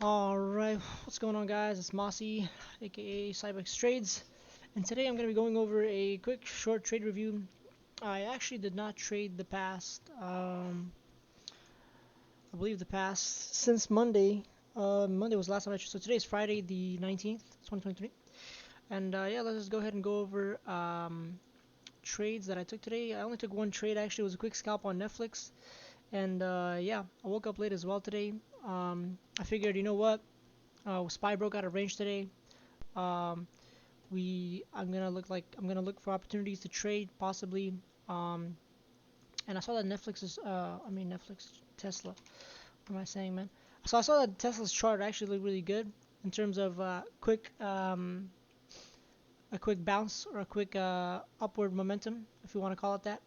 Alright, what's going on, guys? It's Mossy, aka Cybex Trades, and today I'm going to be going over a quick short trade review. I actually did not trade the past, I believe the past, since Monday. Monday was the last time I traded, so today's Friday the 19th, 2023. And yeah, let's just go ahead and go over trades that I took today. I only took one trade, actually. It was a quick scalp on Netflix. And yeah, I woke up late as well today. I figured, you know what? SPY broke out of range today. Um, I'm gonna look for opportunities to trade possibly. Um, and I saw that Tesla. What am I saying, man? So I saw that Tesla's chart actually looked really good in terms of a quick bounce or a quick upward momentum, if you want to call it that.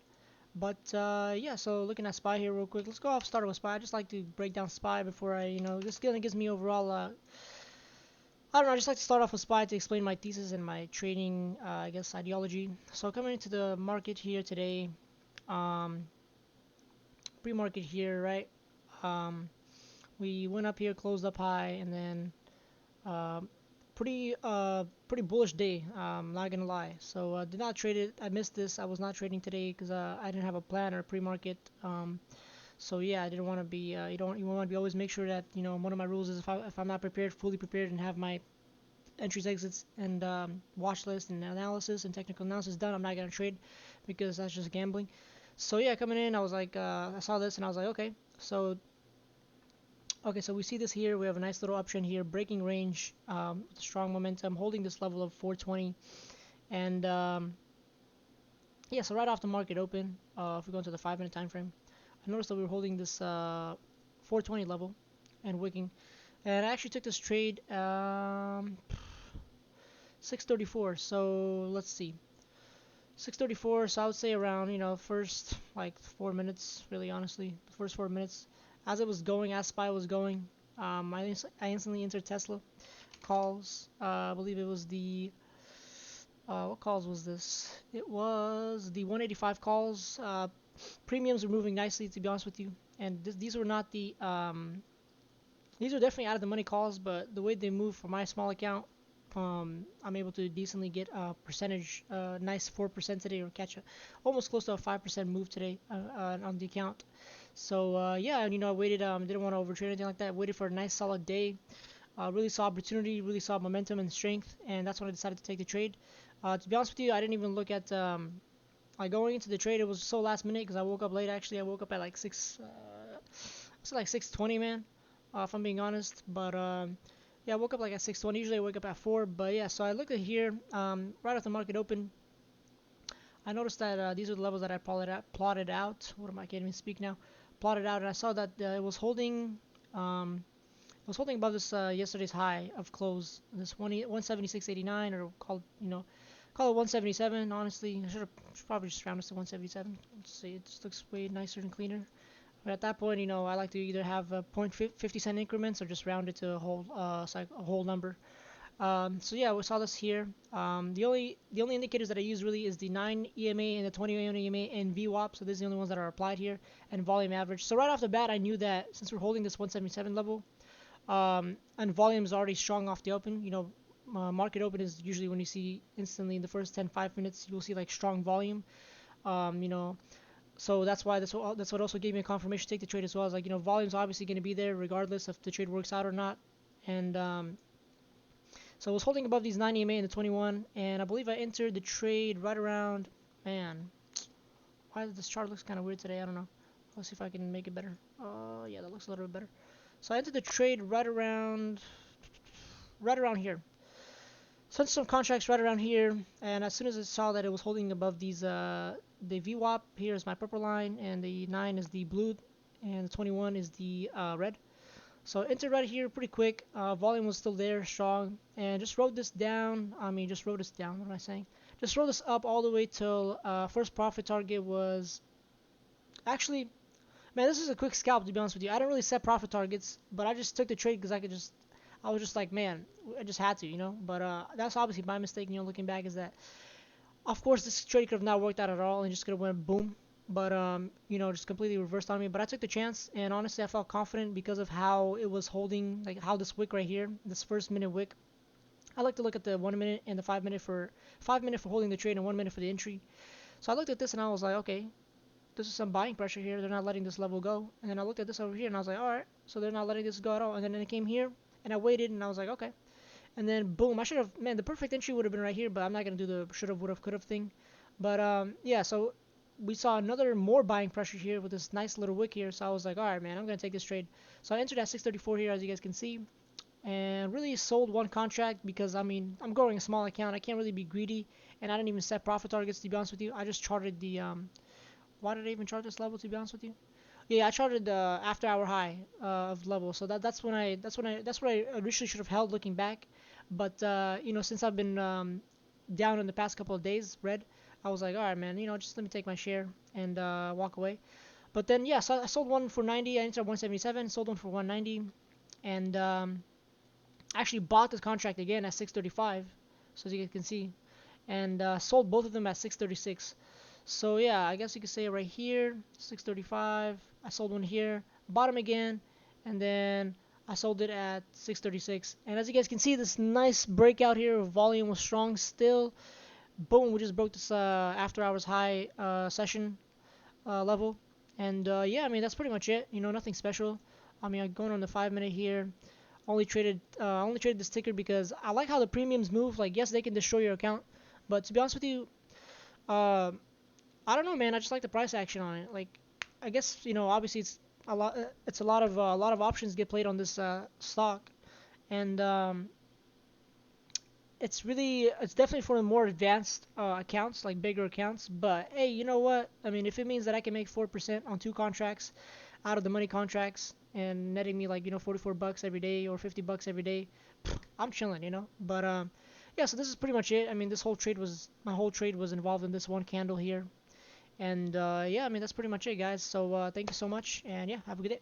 But yeah, so looking at SPY here real quick. Let's go off start with SPY. I just like to break down SPY before this kind of gives me overall I don't know, I just like to start off with SPY to explain my thesis and my trading, I guess, ideology. So coming into the market here today, um, pre-market here, right? Um, we went up here, closed up high, and then uh, pretty bullish day. Not gonna lie. So did not trade it. I missed this. I was not trading today because I didn't have a plan or pre-market. So yeah, I didn't want to be. You want to be always make sure that one of my rules is if I'm not prepared, fully prepared, and have my entries, exits, and watch list and analysis and technical analysis done, I'm not gonna trade because that's just gambling. So yeah, coming in, I was like, I saw this and I was like, so we see this here. We have a nice little uptrend here, breaking range, with strong momentum, holding this level of 420, and yeah, so right off the market open, if we go into the 5-minute time frame, I noticed that we were holding this 420 level and wicking, and I actually took this trade 634. So let's see. 634, so I would say around, first like 4 minutes, really honestly. The first 4 minutes. As it was going, as SPY was going, I instantly entered Tesla calls. I believe it was what calls was this? It was the 185 calls. Premiums were moving nicely, to be honest with you. And these were not these are definitely out of the money calls, but the way they move for my small account, I'm able to decently get a percentage, nice 4% today, or catch almost close to a 5% move today on the account. So yeah, and I waited, didn't want to overtrade or anything like that. Waited for a nice solid day. Really saw opportunity, really saw momentum and strength, and that's when I decided to take the trade. To be honest with you, I didn't even look at like going into the trade. It was so last minute because I woke up late. Actually, I woke up at like it's like 6:20, man. If I'm being honest, but yeah, I woke up like at 6:20. Usually I wake up at 4, but yeah. So I looked at here, right after the market open. I noticed that these are the levels that I plotted out. What am I? Can't even speak now. Plotted out, and I saw that it was holding. Above this yesterday's high of close, this 176.89, or call it 177. Honestly, should probably just round this to 177. Let's see, it just looks way nicer and cleaner. But at that point, I like to either have 0.50 cent increments or just round it to a whole number. So yeah, we saw this here. The only indicators that I use really is the 9 EMA and the 21 EMA and VWAP. So these are the only ones that are applied here, and volume average. So right off the bat, I knew that since we're holding this 177 level, and volume is already strong off the open. Market open is usually when you see instantly in the first 5 minutes, you'll see like strong volume. Um, you know, so that's what also gave me a confirmation to take the trade as well. Is like volume's obviously going to be there regardless if the trade works out or not. And so I was holding above these 9 EMA and the 21, and I believe I entered the trade right around. Man, why does this chart looks kind of weird today? I don't know. Let's see if I can make it better. Yeah, that looks a little bit better. So I entered the trade right around here. Sent some contracts right around here, and as soon as I saw that it was holding above these, the VWAP here is my purple line, and the 9 is the blue, and the 21 is the red. So entered right here pretty quick. Volume was still there, strong, and just wrote this down. Just wrote this down. What am I saying? Just wrote this up all the way till first profit target was actually. Man, this is a quick scalp, to be honest with you. I don't really set profit targets, but I just took the trade because I was just like, man, I just had to. But that's obviously my mistake. Looking back, is that of course this trade could have not worked out at all and just could have went boom. but just completely reversed on me. But I took the chance, and honestly, I felt confident because of how it was holding, like how this wick right here, this first minute wick. I like to look at the 1 minute and the 5 minute for 5 minute for holding the trade and 1 minute for the entry. So I looked at this and I was like, okay, this is some buying pressure here. They're not letting this level go. And then I looked at this over here and I was like, all right, so they're not letting this go at all. And then it came here and I waited and I was like, okay. And then boom, I should have, man, the perfect entry would have been right here, but I'm not gonna do the should have, would have, could have thing. But yeah, so we saw another more buying pressure here with this nice little wick here. So I was like, all right, man, I'm gonna take this trade. So I entered at 634 here, as you guys can see, and really sold one contract because I mean I'm growing a small account. I can't really be greedy, and I didn't even set profit targets to be honest with you. I just charted the why did I even chart this level to be honest with you? Yeah, I charted the after hour high of level, so that's what I initially should have held looking back, but since I've been down in the past couple of days, red, I was like, all right, man, just let me take my share and walk away. But then yeah, so I sold one for 90, I entered 177, sold one for 190, and actually bought this contract again at 635, so as you can see, and sold both of them at 636. So yeah, I guess you could say right here, 635. I sold one here, bought them again, and then I sold it at 636. And as you guys can see, this nice breakout here, volume was strong still. Boom, we just broke this after hours high session level. And yeah, I mean that's pretty much it. Nothing special. I mean, I'm going on the 5 minute here. Only traded this ticker because I like how the premiums move. Like yes, they can destroy your account, but to be honest with you, uh, I don't know, man. I just like the price action on it. Like, I guess obviously it's a lot. It's a lot of options get played on this stock, and it's definitely for the more advanced accounts, like bigger accounts. But hey, you know what? I mean, if it means that I can make 4% on two contracts out of the money contracts and netting me like $44 every day or $50 every day, I'm chilling. But yeah. So this is pretty much it. I mean, my whole trade was involved in this one candle here. And yeah, I mean, that's pretty much it, guys. So thank you so much. And yeah, have a good day.